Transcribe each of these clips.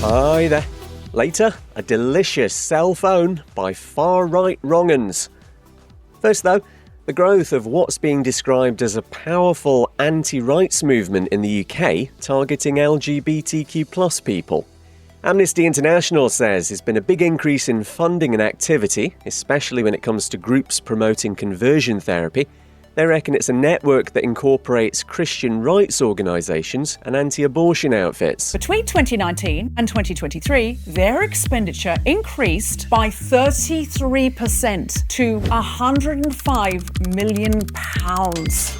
Hi there. Later, a delicious cell phone by far-right wrong-uns. First though, the growth of what's being described as a powerful anti-rights movement in the UK targeting LGBTQ+ people. Amnesty International says there's been a big increase in funding and activity, especially when it comes to groups promoting conversion therapy. They reckon it's a network that incorporates Christian rights organisations and anti-abortion outfits. Between 2019 and 2023, their expenditure increased by 33% to £105 million.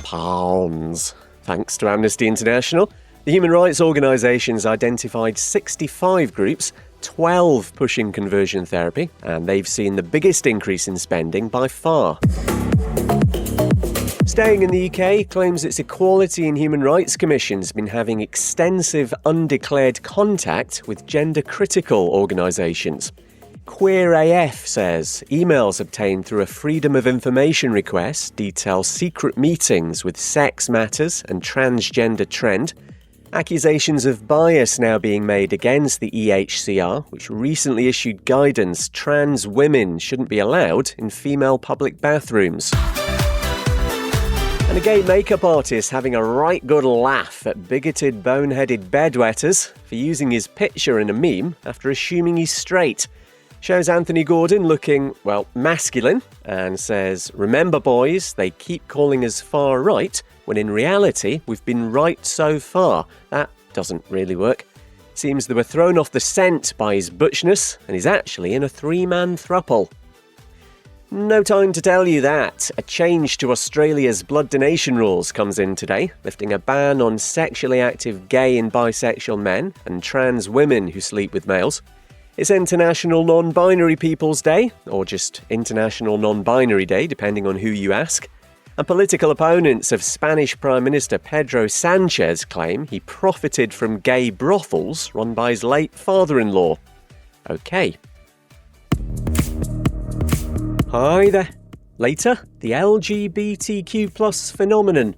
Pounds. Thanks to Amnesty International, the human rights organisations identified 65 groups, 12 pushing conversion therapy, and they've seen the biggest increase in spending by far. Staying in the UK claims its Equality and Human Rights Commission has been having extensive undeclared contact with gender-critical organisations. Queer AF says emails obtained through a Freedom of Information request detail secret meetings with Sex Matters and Transgender Trend. Accusations of bias now being made against the EHCR, which recently issued guidance trans women shouldn't be allowed in female public bathrooms. And a gay makeup artist having a right good laugh at bigoted, boneheaded bedwetters for using his picture in a meme after assuming he's straight. Shows Anthony Gordon looking, well, masculine, and says, "Remember boys, they keep calling us far right, when in reality we've been right so far. That doesn't really work." Seems they were thrown off the scent by his butchness, and he's actually in a 3-man throuple. No time to tell you that. A change to Australia's blood donation rules comes in today, lifting a ban on sexually active gay and bisexual men and trans women who sleep with males. It's International Non-Binary People's Day, or just International Non-Binary Day, depending on who you ask. And political opponents of Spanish Prime Minister Pedro Sanchez claim he profited from gay brothels run by his late father-in-law. OK. Hi there. Later, the LGBTQ+ phenomenon.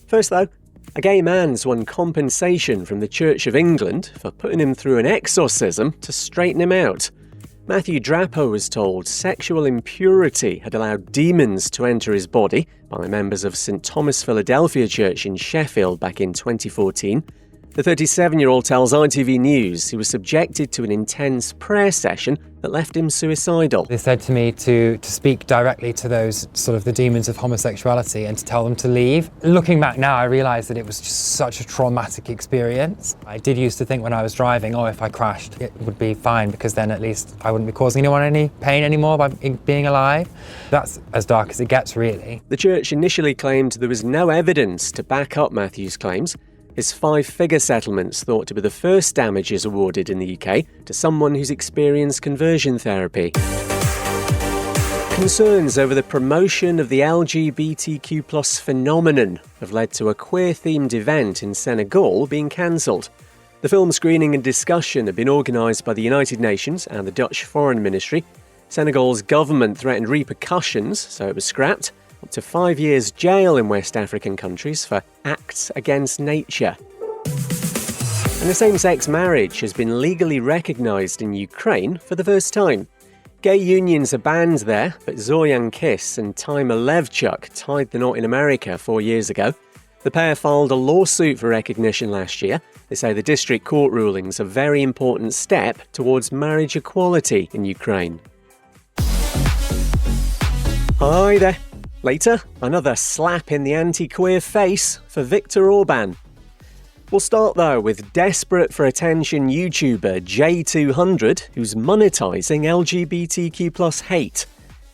First though, a gay man's won compensation from the Church of England for putting him through an exorcism to straighten him out. Matthew Drapo was told sexual impurity had allowed demons to enter his body by members of St Thomas Philadelphia Church in Sheffield back in 2014. The 37-year-old tells ITV News he was subjected to an intense prayer session that left him suicidal. They said to me to speak directly to those sort of the demons of homosexuality and to tell them to leave. Looking back now, I realise that it was just such a traumatic experience. I did used to think when I was driving, if I crashed, it would be fine because then at least I wouldn't be causing anyone any pain anymore by being alive. That's as dark as it gets, really. The church initially claimed there was no evidence to back up Matthew's claims. His 5-figure settlement's thought to be the first damages awarded in the UK to someone who's experienced conversion therapy. Concerns over the promotion of the LGBTQ+ phenomenon have led to a queer-themed event in Senegal being cancelled. The film screening and discussion had been organised by the United Nations and the Dutch Foreign Ministry. Senegal's government threatened repercussions, so it was scrapped. Up to 5 years jail in West African countries for acts against nature. And the same-sex marriage has been legally recognised in Ukraine for the first time. Gay unions are banned there, but Zoyan Kiss and Taima Levchuk tied the knot in America 4 years ago. The pair filed a lawsuit for recognition last year. They say the district court ruling's a very important step towards marriage equality in Ukraine. Hi there. Later, another slap in the anti-queer face for Viktor Orban. We'll start though with desperate for attention YouTuber J200, who's monetising LGBTQ+ hate.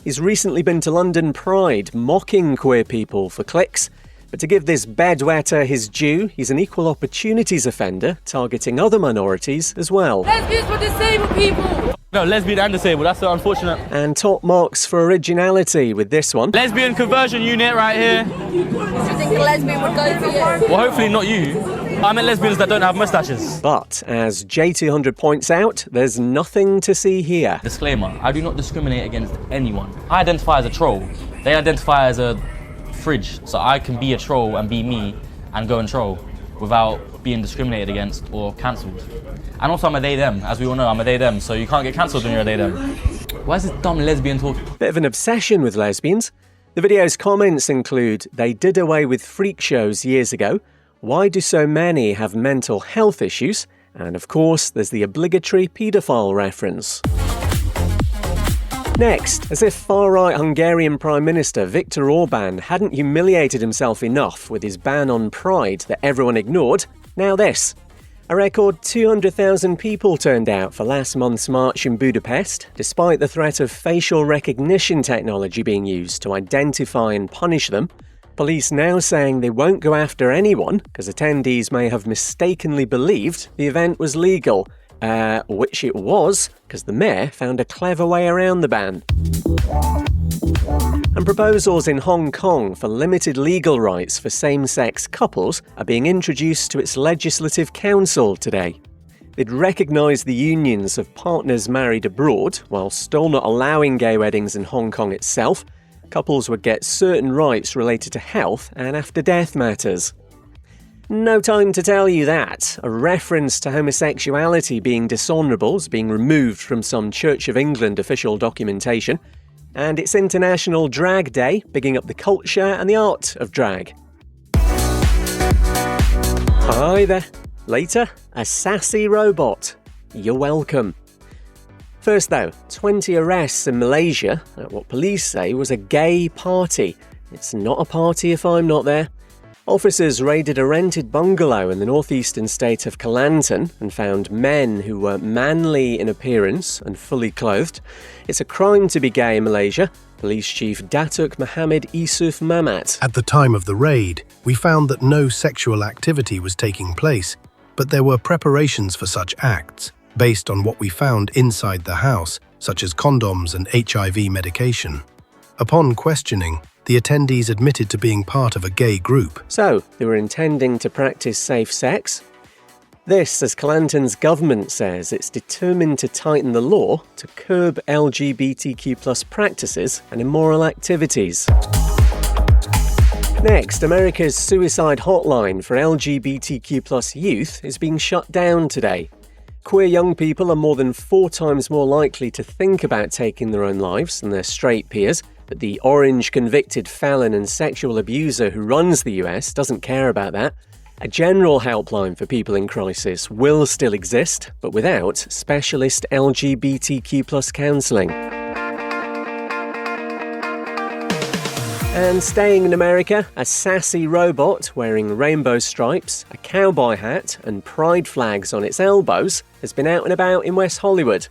He's recently been to London Pride mocking queer people for clicks, but to give this bedwetter his due, he's an equal opportunities offender targeting other minorities as well. Lesbians for disabled people! No, lesbian and disabled, that's so unfortunate. And top marks for originality with this one. Lesbian conversion unit right here. Do you think a lesbian would go for you? Well, hopefully not you. I meant lesbians that don't have moustaches. But, as J200 points out, there's nothing to see here. Disclaimer, I do not discriminate against anyone. I identify as a troll. They identify as a fridge. So I can be a troll and be me and go and troll without being discriminated against or cancelled. And also I'm a they-them. As we all know, I'm a they-them, so you can't get cancelled when you're a they-them. Why is this dumb lesbian talking? Bit of an obsession with lesbians. The video's comments include, "They did away with freak shows years ago. Why do so many have mental health issues?" And of course, there's the obligatory paedophile reference. Next, as if far-right Hungarian Prime Minister Viktor Orban hadn't humiliated himself enough with his ban on Pride that everyone ignored, now this. A record 200,000 people turned out for last month's march in Budapest, despite the threat of facial recognition technology being used to identify and punish them. Police now saying they won't go after anyone because attendees may have mistakenly believed the event was legal. Which it was, because the mayor found a clever way around the ban. And proposals in Hong Kong for limited legal rights for same-sex couples are being introduced to its Legislative Council today. They'd recognise the unions of partners married abroad, while still not allowing gay weddings in Hong Kong itself. Couples would get certain rights related to health and after-death matters. No time to tell you that. A reference to homosexuality being dishonourable is being removed from some Church of England official documentation. And it's International Drag Day, bigging up the culture and the art of drag. Hi there. Later, a sassy robot. You're welcome. First though, 20 arrests in Malaysia at what police say was a gay party. It's not a party if I'm not there. Officers raided a rented bungalow in the northeastern state of Kelantan and found men who were manly in appearance and fully clothed. It's a crime to be gay in Malaysia. Police Chief Datuk Muhammad Isuf Mamat. At the time of the raid, we found that no sexual activity was taking place, but there were preparations for such acts, based on what we found inside the house, such as condoms and HIV medication. Upon questioning, the attendees admitted to being part of a gay group. So, they were intending to practice safe sex? This, as Kelantan's government says, it's determined to tighten the law to curb LGBTQ+ practices and immoral activities. Next, America's suicide hotline for LGBTQ+ youth is being shut down today. Queer young people are more than 4 times more likely to think about taking their own lives than their straight peers, but the orange convicted felon and sexual abuser who runs the US doesn't care about that. A general helpline for people in crisis will still exist, but without specialist LGBTQ+ counselling. And staying in America, a sassy robot wearing rainbow stripes, a cowboy hat and pride flags on its elbows has been out and about in West Hollywood.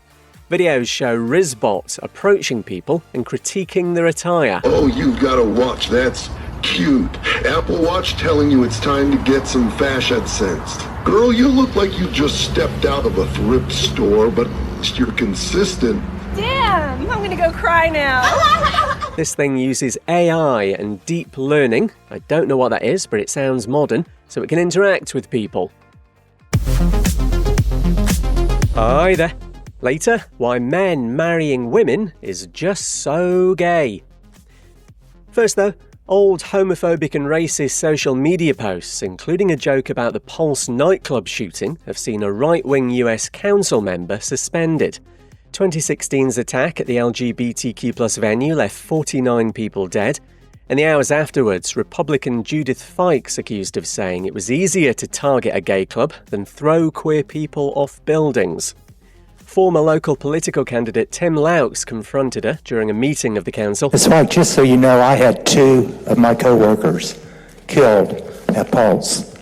Videos show Rizbot approaching people and critiquing their attire. Oh, you've got a watch. That's cute. Apple Watch telling you it's time to get some fashion sensed. Girl, you look like you just stepped out of a thrift store, but you're consistent. Damn, I'm gonna go cry now. This thing uses AI and deep learning. I don't know what that is, but it sounds modern, so it can interact with people. Hi there. Later, why men marrying women is just so gay. First though, old homophobic and racist social media posts, including a joke about the Pulse nightclub shooting, have seen a right-wing US council member suspended. 2016's attack at the LGBTQ+ venue left 49 people dead. In the hours afterwards, Republican Judith Fikes accused of saying it was easier to target a gay club than throw queer people off buildings. Former local political candidate Tim Laux confronted her during a meeting of the council. It's like, just so you know, I had 2 of my co-workers killed at Pulse.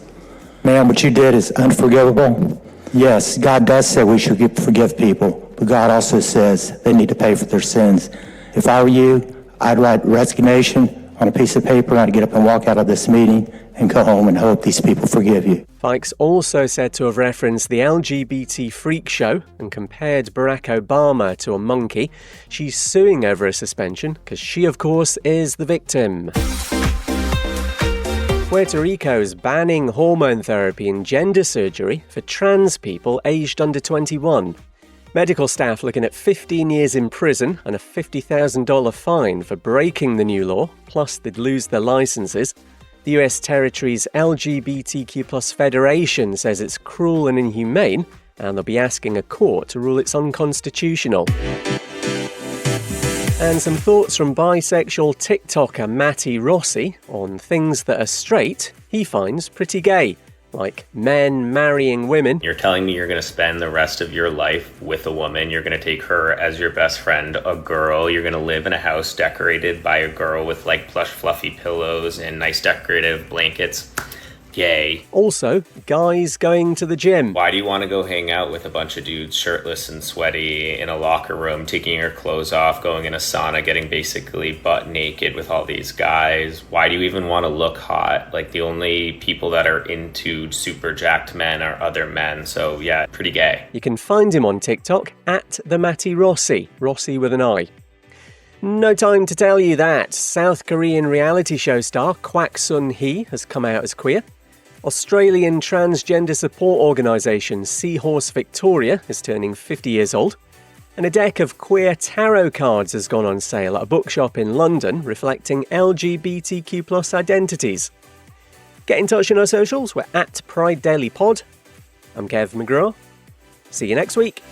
Ma'am, what you did is unforgivable. Yes, God does say we should forgive people, but God also says they need to pay for their sins. If I were you, I'd write resignation on a piece of paper, I'd get up and walk out of this meeting and go home and hope these people forgive you. Fikes also said to have referenced the LGBT freak show and compared Barack Obama to a monkey. She's suing over a suspension because she, of course, is the victim. Puerto Rico's banning hormone therapy and gender surgery for trans people aged under 21. Medical staff looking at 15 years in prison and a $50,000 fine for breaking the new law, plus they'd lose their licenses. The US territory's LGBTQ+ Federation says it's cruel and inhumane, and they'll be asking a court to rule it's unconstitutional. And some thoughts from bisexual TikToker Matty Rossi on things that are straight he finds pretty gay, like men marrying women. You're telling me you're going to spend the rest of your life with a woman, you're going to take her as your best friend, a girl, you're going to live in a house decorated by a girl with like plush fluffy pillows and nice decorative blankets. Gay. Also, guys going to the gym. Why do you want to go hang out with a bunch of dudes shirtless and sweaty in a locker room, taking your clothes off, going in a sauna, getting basically butt naked with all these guys? Why do you even want to look hot? Like, the only people that are into super jacked men are other men. So yeah, pretty gay. You can find him on TikTok at the Matty Rossi, Rossi with an I. No time to tell you that South Korean reality show star Kwak Sun-hee has come out as queer. Australian transgender support organisation Seahorse Victoria is turning 50 years old. And a deck of queer tarot cards has gone on sale at a bookshop in London reflecting LGBTQ+ identities. Get in touch on our socials, we're at Pride Daily Pod. I'm Kev McGraw. See you next week.